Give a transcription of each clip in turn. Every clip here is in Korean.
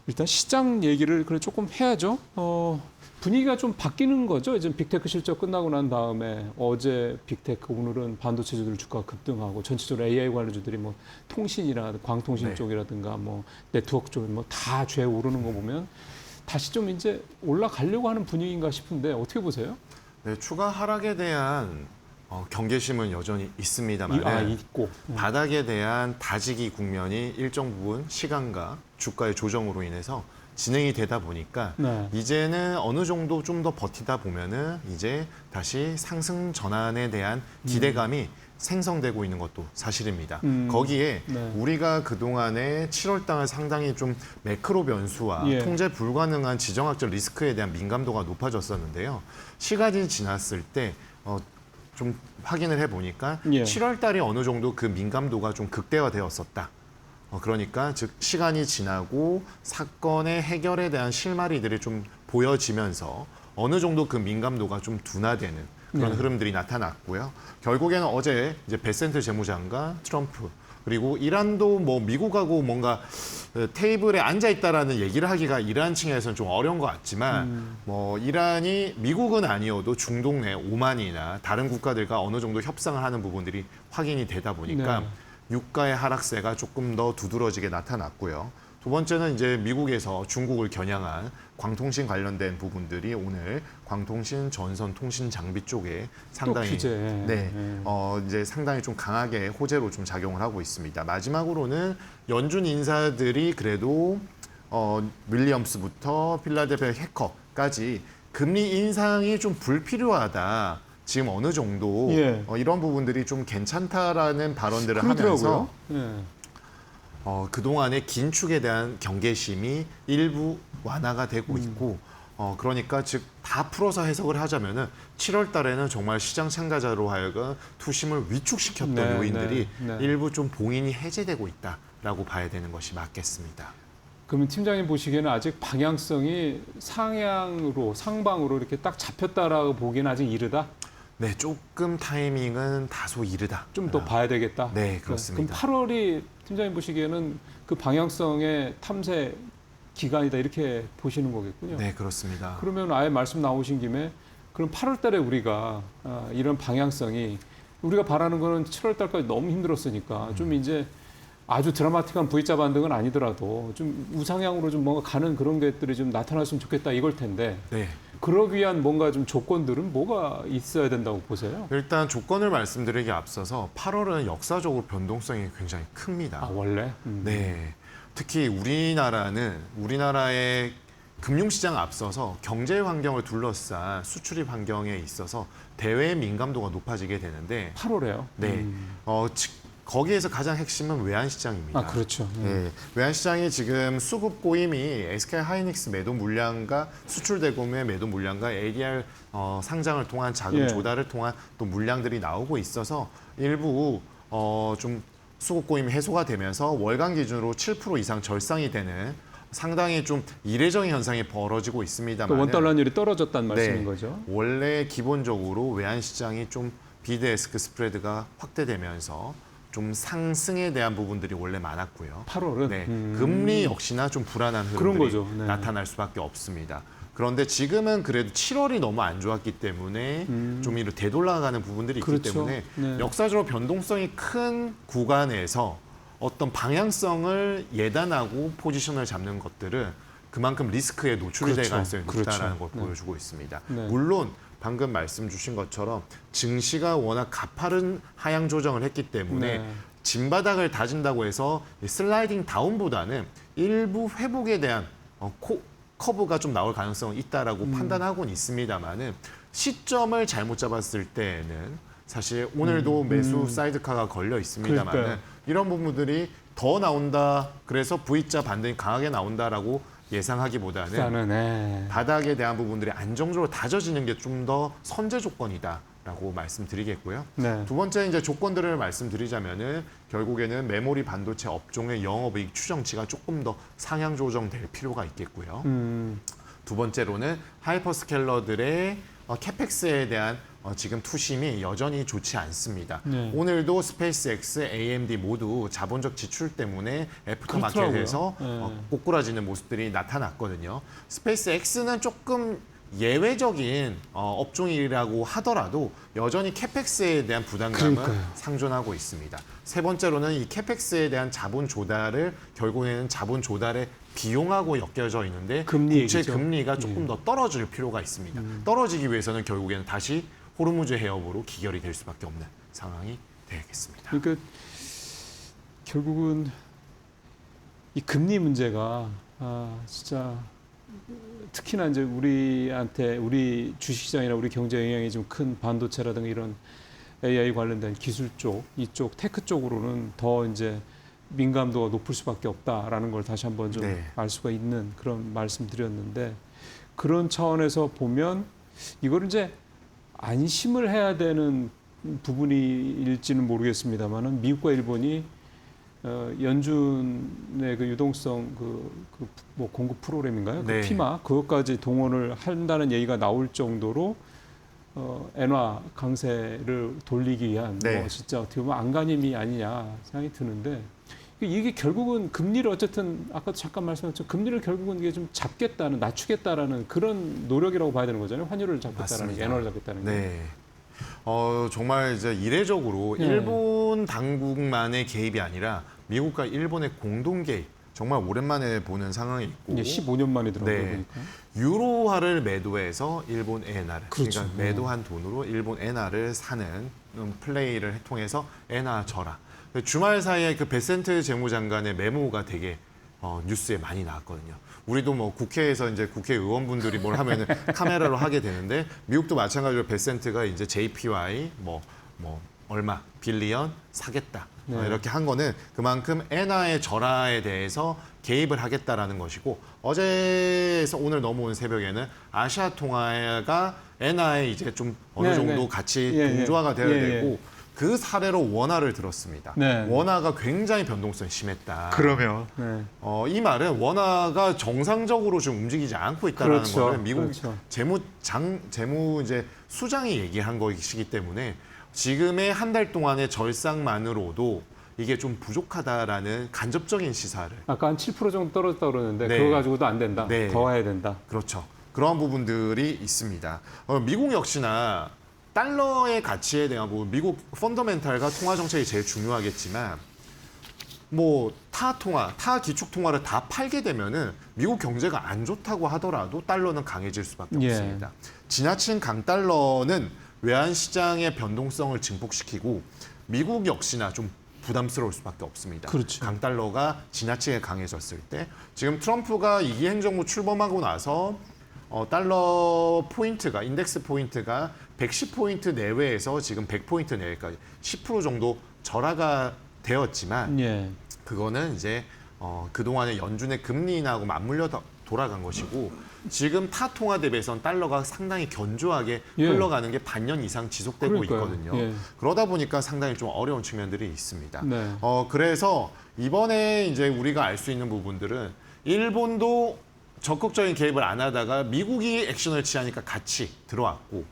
일단 시장 얘기를 그래 조금 해야죠. 분위기가 좀 바뀌는 거죠. 이제 빅테크 실적 끝나고 난 다음에 어제 빅테크, 오늘은 반도체주들 주가가 급등하고 전체적으로 AI 관련주들이 뭐 통신이나 광통신 네. 쪽이라든가 뭐 네트워크 쪽 뭐 다 죄 오르는 거 보면 다시 좀 이제 올라가려고 하는 분위기인가 싶은데 어떻게 보세요? 네, 추가 하락에 대한 경계심은 여전히 있습니다만 있고. 바닥에 대한 다지기 국면이 일정 부분 시간과 주가의 조정으로 인해서 진행이 되다 보니까 네. 이제는 어느 정도 좀 더 버티다 보면은 이제 다시 상승 전환에 대한 기대감이 생성되고 있는 것도 사실입니다. 거기에 네. 우리가 그동안에 7월 달에 상당히 좀 매크로 변수와 예. 통제 불가능한 지정학적 리스크에 대한 민감도가 높아졌었는데요. 시간이 지났을 때 좀 확인을 해보니까 예. 7월 달에 어느 정도 그 민감도가 좀 극대화되었었다. 그러니까 즉 시간이 지나고 사건의 해결에 대한 실마리들이 좀 보여지면서 어느 정도 그 민감도가 좀 둔화되는 그런 네. 흐름들이 나타났고요. 결국에는 어제 이제 베센트 재무장관, 트럼프 그리고 이란도 뭐 미국하고 뭔가 테이블에 앉아 있다라는 얘기를 하기가 이란 층에서는 좀 어려운 것 같지만 뭐 이란이 미국은 아니어도 중동 내 오만이나 다른 국가들과 어느 정도 협상을 하는 부분들이 확인이 되다 보니까 네. 유가의 하락세가 조금 더 두드러지게 나타났고요. 두 번째는 이제 미국에서 중국을 겨냥한 광통신 관련된 부분들이 오늘 광통신, 전선, 통신 장비 쪽에 상당히 규제. 네, 이제 상당히 좀 강하게 호재로 좀 작용을 하고 있습니다. 마지막으로는 연준 인사들이 그래도 윌리엄스부터 필라델피아 해커까지 금리 인상이 좀 불필요하다. 지금 어느 정도 예. 이런 부분들이 좀 괜찮다라는 발언들을 그러더라고요. 하면서 예. 그동안의 긴축에 대한 경계심이 일부 완화가 되고 있고 그러니까 즉 다 풀어서 해석을 하자면은 7월 달에는 정말 시장 참가자로 하여금 투심을 위축시켰던 네, 요인들이 네, 네. 일부 좀 봉인이 해제되고 있다라고 봐야 되는 것이 맞겠습니다. 그러면 팀장님 보시기에는 아직 방향성이 상방으로 이렇게 딱 잡혔다라고 보기에는 아직 이르다? 네, 조금 타이밍은 다소 이르다. 좀 더 봐야 되겠다? 네, 그렇습니다. 그럼 8월이 팀장님 보시기에는 그 방향성의 탐색 기간이다 이렇게 보시는 거겠군요. 네, 그렇습니다. 그러면 아예 말씀 나오신 김에 그럼 8월 달에 우리가 이런 방향성이 우리가 바라는 거는 7월 달까지 너무 힘들었으니까 좀 이제 아주 드라마틱한 V자 반등은 아니더라도 좀 우상향으로 좀 뭔가 가는 그런 것들이 좀 나타났으면 좋겠다 이걸 텐데 네. 그러기 위한 뭔가 좀 조건들은 뭐가 있어야 된다고 보세요? 일단 조건을 말씀드리기 앞서서 8월은 역사적으로 변동성이 굉장히 큽니다. 아 원래? 네. 특히 우리나라의 금융시장 앞서서 경제 환경을 둘러싼 수출입 환경에 있어서 대외 민감도가 높아지게 되는데 8월에요? 네. 거기에서 가장 핵심은 외환시장입니다. 아 그렇죠. 네, 외환시장이 지금 수급 고임이 SK하이닉스 매도 물량과 수출 대금의 매도 물량과 ADR 상장을 통한 자금 예. 조달을 통한 또 물량들이 나오고 있어서 일부 좀 수급 고임이 해소가 되면서 월간 기준으로 7% 이상 절상이 되는 상당히 좀 이례적인 현상이 벌어지고 있습니다만 그 원달러율이 떨어졌다는 말씀인 네, 거죠? 원래 기본적으로 외환시장이 좀 비드에스크 스프레드가 확대되면서 좀 상승에 대한 부분들이 원래 많았고요. 8월은? 네, 금리 역시나 좀 불안한 그런 흐름들이 거죠. 네. 나타날 수밖에 없습니다. 그런데 지금은 그래도 7월이 너무 안 좋았기 때문에 좀 이렇게 되돌아가는 부분들이 있기 그렇죠. 때문에 네. 역사적으로 변동성이 큰 구간에서 어떤 방향성을 예단하고 포지션을 잡는 것들은 그만큼 리스크에 노출이 될 그렇죠. 가능성이 높다는 그렇죠. 걸 네. 보여주고 있습니다. 네. 물론 방금 말씀 주신 것처럼 증시가 워낙 가파른 하향 조정을 했기 때문에 네. 진바닥을 다진다고 해서 슬라이딩 다운보다는 일부 회복에 대한 커브가 좀 나올 가능성은 있다라고 판단하고는 있습니다만은 시점을 잘못 잡았을 때는 사실 오늘도 매수 사이드카가 걸려 있습니다만은 그러니까요. 이런 부분들이 더 나온다. 그래서 V자 반등이 강하게 나온다라고 예상하기보다는 일단은 네. 바닥에 대한 부분들이 안정적으로 다져지는 게 좀 더 선제 조건이다라고 말씀드리겠고요. 네. 두 번째 이제 조건들을 말씀드리자면은 결국에는 메모리 반도체 업종의 영업이익 추정치가 조금 더 상향 조정될 필요가 있겠고요. 두 번째로는 하이퍼스케일러들의 캐펙스에 대한 지금 투심이 여전히 좋지 않습니다. 네. 오늘도 스페이스X, AMD 모두 자본적 지출 때문에 애프터마켓에서 그렇더라고요. 네. 꼬꾸라지는 모습들이 나타났거든요. 스페이스X는 조금 예외적인 업종이라고 하더라도 여전히 캐펙스에 대한 부담감은 그러니까요. 상존하고 있습니다. 세 번째로는 이 캐펙스에 대한 자본 조달을 결국에는 자본 조달의 비용하고 엮여져 있는데 금리 국채 얘기죠. 금리가 조금 더 떨어질 필요가 있습니다. 떨어지기 위해서는 결국에는 다시 호르무즈 해협으로 기결이 될 수밖에 없는 상황이 되겠습니다. 그러니까 결국은 이 금리 문제가 진짜 특히나 이제 우리한테 우리 주식시장이나 우리 경제 영향이 좀 큰 반도체라든가 이런 AI 관련된 기술 쪽, 이쪽 테크 쪽으로는 더 이제 민감도가 높을 수밖에 없다라는 걸 다시 한번 좀 네. 알 수가 있는 그런 말씀드렸는데 그런 차원에서 보면 이걸 이제 안심을 해야 되는 부분일지는 모르겠습니다만은 미국과 일본이 연준의 그 유동성 뭐 공급 프로그램인가요? 네. 그 피마 그것까지 동원을 한다는 얘기가 나올 정도로 엔화 강세를 돌리기 위한 네. 뭐 진짜 어떻게 보면 안간힘이 아니냐 생각이 드는데 이게 결국은 금리를 어쨌든 아까도 잠깐 말씀하셨죠. 금리를 결국은 이게 좀 잡겠다는 낮추겠다라는 그런 노력이라고 봐야 되는 거잖아요. 환율을 잡겠다라는 게 맞습니다. 엔화를 잡겠다는 게. 네. 정말 이제 이례적으로 네. 일본 당국만의 개입이 아니라 미국과 일본의 공동 개입 정말 오랜만에 보는 상황이 있고 이게 15년 만이더라고요. 네. 보니까. 유로화를 매도해서 일본 엔화를 그렇죠. 그러니까 매도한 돈으로 일본 엔화를 사는 플레이를 통해서 엔화 절하. 주말 사이에 그 베센트 재무장관의 메모가 되게 뉴스에 많이 나왔거든요. 우리도 뭐 국회에서 이제 국회의원분들이 뭘 하면은 카메라로 하게 되는데 미국도 마찬가지로 베센트가 이제 JPY 뭐 얼마 빌리언 사겠다 네. 이렇게 한 거는 그만큼 엔화의 절하에 대해서 개입을 하겠다라는 것이고 어제에서 오늘 넘어온 새벽에는 아시아 통화가 엔화에 이제 좀 어느 네, 정도 네. 같이 예, 예. 동조화가 되어야 예, 예. 되고 그 사례로 원화를 들었습니다. 네. 원화가 굉장히 변동성이 심했다. 그러면 네. 이 말은 원화가 정상적으로 좀 움직이지 않고 있다는 그렇죠. 거는 미국 그렇죠. 재무 이제 수장이 얘기한 것이기 때문에 지금의 한 달 동안의 절상만으로도 이게 좀 부족하다라는 간접적인 시사를 아까 한 7% 정도 떨어졌다 그러는데 네. 그거 가지고도 안 된다. 네. 더 와야 된다. 그렇죠. 그런 부분들이 있습니다. 미국 역시나 달러의 가치에 대한 부분, 미국 펀더멘탈과 통화 정책이 제일 중요하겠지만 뭐 타 기축 통화를 다 팔게 되면은 미국 경제가 안 좋다고 하더라도 달러는 강해질 수밖에 예. 없습니다. 지나친 강달러는 외환 시장의 변동성을 증폭시키고 미국 역시나 좀 부담스러울 수밖에 없습니다. 그렇죠. 강달러가 지나치게 강해졌을 때 지금 트럼프가 이기 행정부 출범하고 나서 달러 포인트가 인덱스 포인트가 110포인트 내외에서 지금 100포인트 내외까지 10% 정도 절하가 되었지만 예. 그거는 이제 그동안의 연준의 금리 인하하고 맞물려 돌아간 것이고 지금 타 통화 대비해서는 달러가 상당히 견조하게 예. 흘러가는 게 반년 이상 지속되고 그러니까요. 있거든요. 예. 그러다 보니까 상당히 좀 어려운 측면들이 있습니다. 네. 그래서 이번에 이제 우리가 알 수 있는 부분들은 일본도 적극적인 개입을 안 하다가 미국이 액션을 취하니까 같이 들어왔고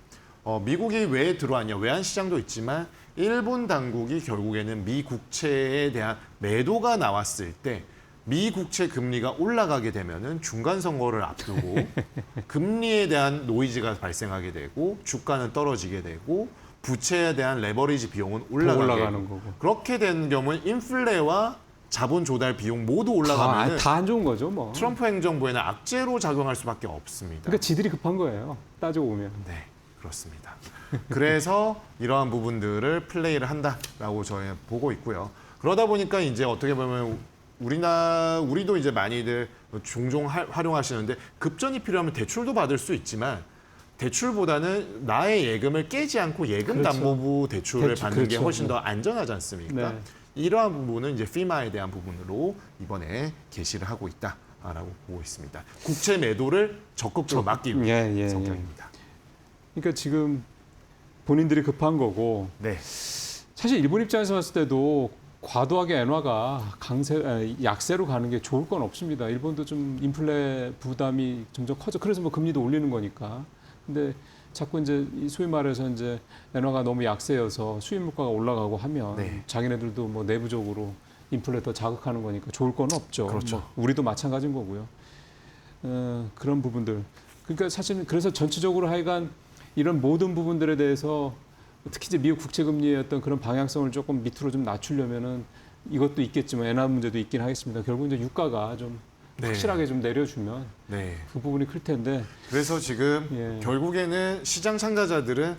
미국이 왜 들어왔냐 외환 시장도 있지만 일본 당국이 결국에는 미 국채에 대한 매도가 나왔을 때 미 국채 금리가 올라가게 되면은 중간 선거를 앞두고 금리에 대한 노이즈가 발생하게 되고 주가는 떨어지게 되고 부채에 대한 레버리지 비용은 올라가게 올라가는 되고 거고. 그렇게 되는 경우는 인플레와 자본 조달 비용 모두 올라가면 다 안 좋은 거죠, 뭐. 트럼프 행정부에는 악재로 작용할 수밖에 없습니다. 그러니까 지들이 급한 거예요. 따지고 보면. 네, 그렇습니다. 그래서 이러한 부분들을 플레이를 한다라고 저희는 보고 있고요. 그러다 보니까 이제 어떻게 보면 우리도 이제 많이들 종종 활용하시는데 급전이 필요하면 대출도 받을 수 있지만 대출보다는 나의 예금을 깨지 않고 예금 그렇죠. 담보부 대출을 받는 게 그렇죠. 훨씬 더 안전하지 않습니까? 네. 이러한 부분은 이제 피마에 대한 부분으로 이번에 게시를 하고 있다라고 보고 있습니다. 국채 매도를 적극적으로 막기 위한 예. 성격입니다. 그러니까 지금 본인들이 급한 거고 네, 사실 일본 입장에서 봤을 때도 과도하게 엔화가 약세로 가는 게 좋을 건 없습니다. 일본도 좀 인플레 부담이 점점 커져. 그래서 뭐 금리도 올리는 거니까. 근데 자꾸 이제 이 소위 말해서 이제 엔화가 너무 약세여서 수입 물가가 올라가고 하면 네. 자기네들도 뭐 내부적으로 인플레 더 자극하는 거니까 좋을 건 없죠. 그렇죠. 뭐 우리도 마찬가지인 거고요. 그런 부분들. 그러니까 사실 그래서 전체적으로 하여간 이런 모든 부분들에 대해서 특히 이제 미국 국채금리의 어떤 그런 방향성을 조금 밑으로 좀 낮추려면은 이것도 있겠지만 엔화 문제도 있긴 하겠습니다. 결국 이제 유가가 좀 네. 확실하게 좀 내려주면 네. 그 부분이 클 텐데. 그래서 지금 예. 결국에는 시장 참가자들은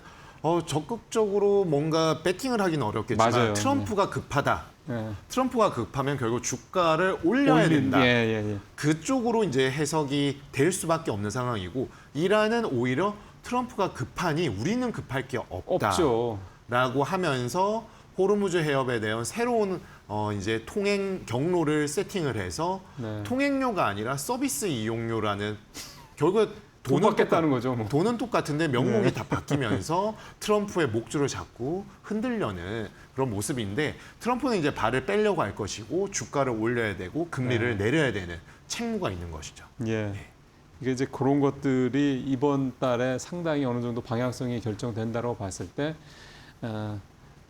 적극적으로 뭔가 배팅을 하긴 어렵겠지만 맞아요. 트럼프가 급하다. 예. 트럼프가 급하면 결국 주가를 올려야 된다. 예. 그쪽으로 이제 해석이 될 수밖에 없는 상황이고 이란은 오히려 트럼프가 급하니 우리는 급할 게 없다. 없죠. 라고 하면서 호르무즈 해협에 대한 새로운 이제 통행 경로를 세팅을 해서 네. 통행료가 아니라 서비스 이용료라는 결국 돈 받겠다는 거죠. 뭐. 돈은 똑같은데 명목이 네. 다 바뀌면서 트럼프의 목줄을 잡고 흔들려는 그런 모습인데 트럼프는 이제 발을 빼려고 할 것이고 주가를 올려야 되고 금리를 내려야 되는 책무가 있는 것이죠. 예. 이게 이제 그런 것들이 이번 달에 상당히 어느 정도 방향성이 결정된다고 봤을 때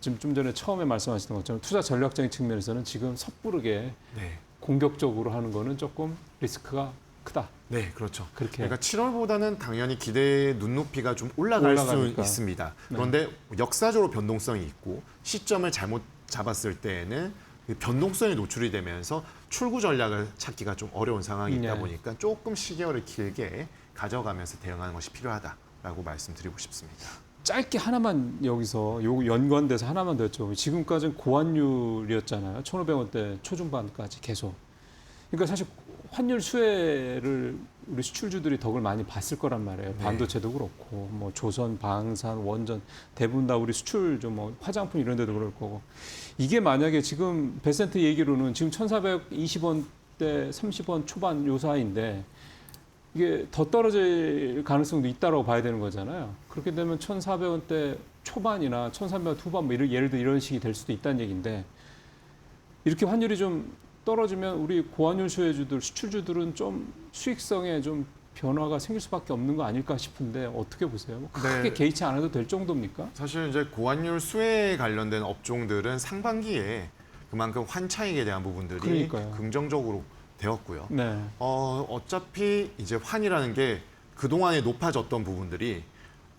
지금 좀 전에 처음에 말씀하셨던 것처럼 투자 전략적인 측면에서는 지금 섣부르게 네. 공격적으로 하는 거는 조금 리스크가 크다. 네, 그렇죠. 그렇게. 그러니까 7월보다는 당연히 기대의 눈높이가 좀 올라갈 수 올라가니까. 있습니다. 그런데 역사적으로 변동성이 있고 시점을 잘못 잡았을 때에는 그 변동성이 노출이 되면서 출구 전략을 찾기가 좀 어려운 상황이 있다 네. 보니까 조금 시계열을 길게 가져가면서 대응하는 것이 필요하다라고 말씀드리고 싶습니다. 짧게 하나만 여기서 요 연관돼서 하나만 더 여쭤보면 지금까지는 고환율이었잖아요. 1,500원대 초중반까지 계속. 그러니까 사실 환율 수혜를 우리 수출주들이 덕을 많이 봤을 거란 말이에요. 반도체도 그렇고 뭐 조선, 방산, 원전 대부분 다 우리 수출 좀 뭐 화장품 이런 데도 그럴 거고. 이게 만약에 지금 베센트 얘기로는 지금 1,420원대 30원 초반 요 사이인데 이게 더 떨어질 가능성도 있다라고 봐야 되는 거잖아요. 그렇게 되면 1,400원대 초반이나 1,300원 후반 뭐 예를 들어 이런 식이 될 수도 있다는 얘기인데 이렇게 환율이 좀 떨어지면 우리 고환율 수혜주들, 수출주들은 좀 수익성에 좀 변화가 생길 수밖에 없는 거 아닐까 싶은데 어떻게 보세요? 뭐 크게 네. 개의치 않아도 될 정도입니까? 사실 이제 고환율 수혜에 관련된 업종들은 상반기에 그만큼 환차익에 대한 부분들이 그러니까요. 긍정적으로 되었고요. 네. 어차피 이제 환이라는 게 그동안에 높아졌던 부분들이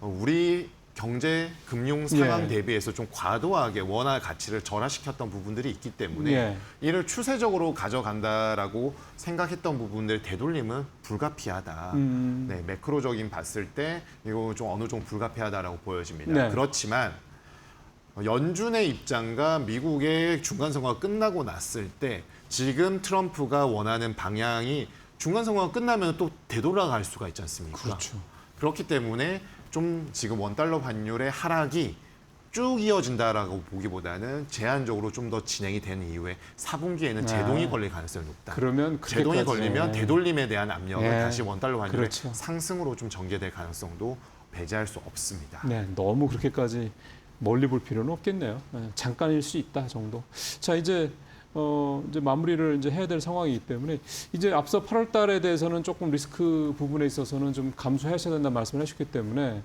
우리 경제 금융 상황 예. 대비해서 좀 과도하게 원화 가치를 절하시켰던 부분들이 있기 때문에 예. 이를 추세적으로 가져간다라고 생각했던 부분들 되돌림은 불가피하다. 네, 매크로적인 봤을 때 이거 좀 어느 정도 불가피하다라고 보여집니다. 네. 그렇지만 연준의 입장과 미국의 중간 선거가 끝나고 났을 때 지금 트럼프가 원하는 방향이 중간 선거가 끝나면 또 되돌아갈 수가 있지 않습니까? 그렇죠. 그렇기 때문에 좀 지금 원달러 환율의 하락이 쭉 이어진다라고 보기보다는 제한적으로 좀 더 진행이 되는 이후에 4분기에는 제동이 걸릴 가능성이 높다. 그러면 제동이 그렇게까지- 걸리면 되돌림에 대한 압력을 예. 다시 원달러 환율의 그렇죠. 상승으로 좀 전개될 가능성도 배제할 수 없습니다. 네, 너무 그렇게까지 멀리 볼 필요는 없겠네요. 네, 잠깐일 수 있다 정도. 자, 이제 마무리를 이제 해야 될 상황이기 때문에 이제 앞서 8월 달에 대해서는 조금 리스크 부분에 있어서는 좀 감수하셔야 된다는 말씀을 하셨기 때문에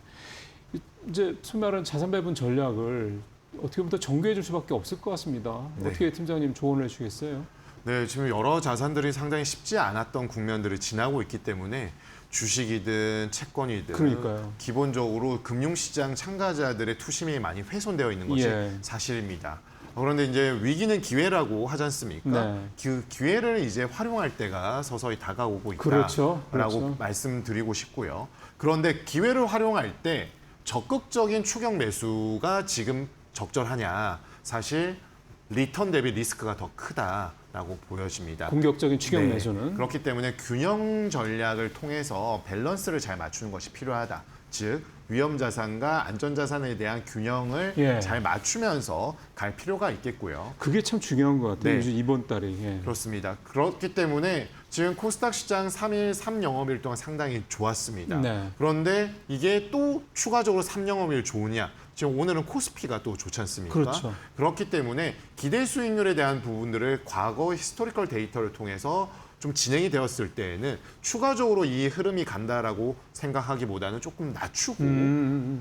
이제 소위 말하는 자산 배분 전략을 어떻게 보면 더 정교해 줄 수밖에 없을 것 같습니다. 네. 어떻게 팀장님 조언을 해 주시겠어요? 네, 지금 여러 자산들이 상당히 쉽지 않았던 국면들을 지나고 있기 때문에 주식이든 채권이든 그러니까요. 기본적으로 금융시장 참가자들의 투심이 많이 훼손되어 있는 것이 예. 사실입니다. 그런데 이제 위기는 기회라고 하지 않습니까? 네. 그 기회를 이제 활용할 때가 서서히 다가오고 있다라고 그렇죠. 말씀드리고 싶고요. 그런데 기회를 활용할 때 적극적인 추격 매수가 지금 적절하냐? 사실 리턴 대비 리스크가 더 크다라고 보여집니다. 공격적인 추격 네, 매수는 그렇기 때문에 균형 전략을 통해서 밸런스를 잘 맞추는 것이 필요하다. 즉 위험 자산과 안전 자산에 대한 균형을 예. 잘 맞추면서 갈 필요가 있겠고요. 그게 참 중요한 것 같아요. 네. 요즘 이번 달이. 예. 그렇습니다. 그렇기 때문에 지금 코스닥 시장 3일 3영업일 동안 상당히 좋았습니다. 네. 그런데 이게 또 추가적으로 3영업일 좋으냐? 지금 오늘은 코스피가 또 좋지 않습니까? 그렇죠. 그렇기 때문에 기대 수익률에 대한 부분들을 과거 히스토리컬 데이터를 통해서 좀 진행이 되었을 때에는 추가적으로 이 흐름이 간다라고 생각하기보다는 조금 낮추고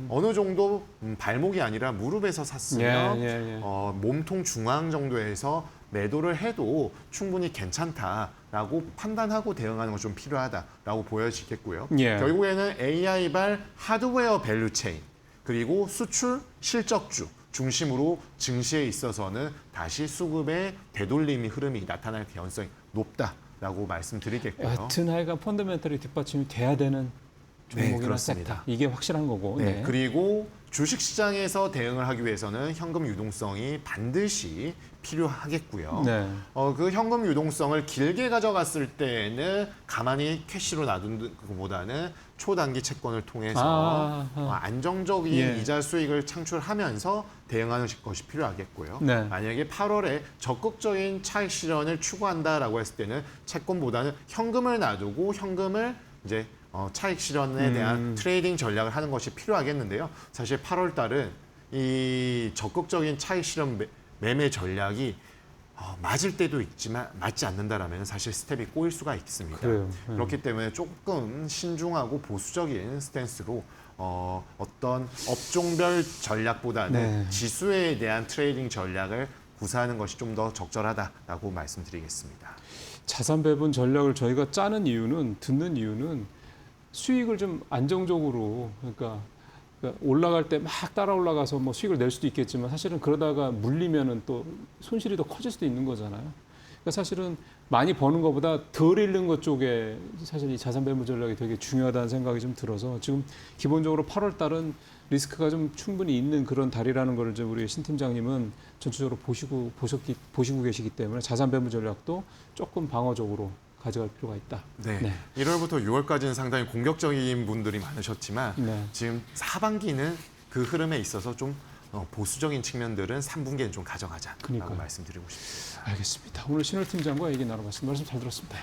어느 정도 발목이 아니라 무릎에서 샀으면 몸통 중앙 정도에서 매도를 해도 충분히 괜찮다라고 판단하고 대응하는 건 좀 필요하다라고 보여지겠고요. 예. 결국에는 AI발 하드웨어 밸류 체인 그리고 수출 실적주 중심으로 증시에 있어서는 다시 수급의 되돌림이 흐름이 나타날 가능성이 높다라고 말씀드리겠고요. 여튼 하여간 펀더멘털이 뒷받침이 돼야 되는 종목이나 그렇습니다. 섹터. 이게 확실한 거고. 네, 그리고 주식시장에서 대응을 하기 위해서는 현금 유동성이 반드시 필요하겠고요. 네. 그 현금 유동성을 길게 가져갔을 때에는 가만히 캐시로 놔둔 것보다는 초단기 채권을 통해서 안정적인 예. 이자 수익을 창출하면서 대응하는 것이 필요하겠고요. 네. 만약에 8월에 적극적인 차익 실현을 추구한다라고 했을 때는 채권보다는 현금을 놔두고 현금을 이제 차익 실현에 대한 트레이딩 전략을 하는 것이 필요하겠는데요. 사실 8월 달은 이 적극적인 차익 실현 매매 전략이 맞을 때도 있지만 맞지 않는다라면 사실 스텝이 꼬일 수가 있습니다. 그래요. 그렇기 때문에 조금 신중하고 보수적인 스탠스로 어떤 업종별 전략보다는 지수에 대한 트레이딩 전략을 구사하는 것이 좀 더 적절하다라고 말씀드리겠습니다. 자산 배분 전략을 저희가 짜는 이유는 듣는 이유는 수익을 좀 안정적으로 그러니까 올라갈 때 막 따라 올라가서 뭐 수익을 낼 수도 있겠지만 사실은 그러다가 물리면은 또 손실이 더 커질 수도 있는 거잖아요. 그러니까 사실은 많이 버는 것보다 덜 잃는 것 쪽에 사실 이 자산 배분 전략이 되게 중요하다는 생각이 좀 들어서 지금 기본적으로 8월 달은 리스크가 좀 충분히 있는 그런 달이라는 걸 이제 우리 신 팀장님은 전체적으로 보시고 계시기 때문에 자산 배분 전략도 조금 방어적으로 가져갈 필요가 있다. 네. 1월부터 6월까지는 상당히 공격적인 분들이 많으셨지만 지금 하반기는 그 흐름에 있어서 좀 보수적인 측면들은 3분기에는 좀 가져가자라고 말씀드리고 싶습니다. 알겠습니다. 오늘 신월 팀장과 얘기 나눠봤습니다. 말씀 잘 들었습니다.